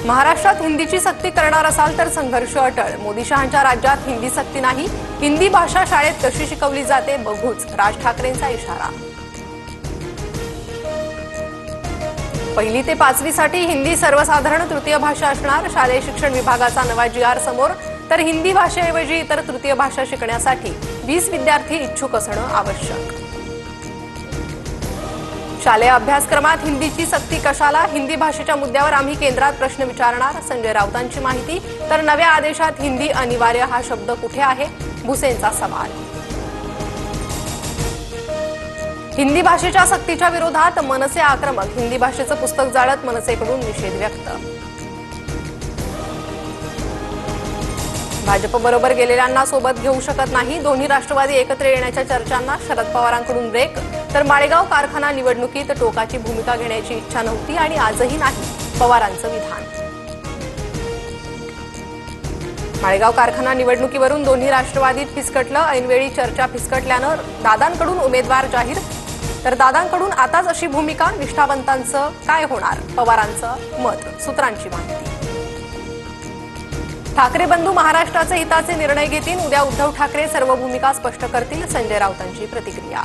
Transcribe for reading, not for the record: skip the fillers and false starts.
महाराष्ट्रात हिंदीची सक्ती करणार असाल तर संघर्ष अटळ। मोदी शहांच्या राज्यात हिंदी सक्ती नाही, हिंदी भाषा शाळेत कशी शिकवली जाते बघूच, राज ठाकरेंचा इशारा। पहिली ते 5वी साठी हिंदी सर्वसाधारण तृतीय भाषा असणार। शालेय शिक्षण विभागाचा नवा GR समोर। तर हिंदी भाषेऐवजी इतर तृतीय भाषा शिकण्यासाठी 20 विद्यार्थी इच्छुक असणं आवश्यक। शालेय अभ्यासक्रमात हिंदीची सक्ती कशाला? हिंदी भाषेच्या मुद्द्यावर आम्ही केंद्रात प्रश्न विचारणार, संजय राऊतांची माहिती। तर नव्या आदेशात हिंदी अनिवार्य हा शब्द कुठे आहे? भुसेंचा सवाल। हिंदी भाषेच्या सक्तीच्या विरोधात मनसे आक्रमक। हिंदी भाषेचं पुस्तक जाळत मनसेकडून निषेध व्यक्त। भाजपबरोबर गेलेल्यांना सोबत घेऊ शकत नाही, दोन्ही राष्ट्रवादी एकत्र येण्याच्या चर्चांना शरद पवारांकडून ब्रेक। तर माळेगाव कारखाना निवडणुकीत टोकाची भूमिका घेण्याची इच्छा नव्हती आणि आजही नाही, पवारांचं विधान। माळेगाव कारखाना निवडणुकीवरून दोन्ही राष्ट्रवादीत फिसकटलं। ऐनवेळी चर्चा फिसकटल्यानं दादांकडून उमेदवार जाहीर। तर दादांकडून आताच अशी भूमिका, निष्ठावंतांचं काय होणार? पवारांचं मत, सूत्रांची माहिती। ठाकरे बंधू महाराष्ट्राचे हिताचे निर्णय घेतील। उद्या उद्धव ठाकरे सर्व भूमिका स्पष्ट करतील, संजय राऊतांची प्रतिक्रिया।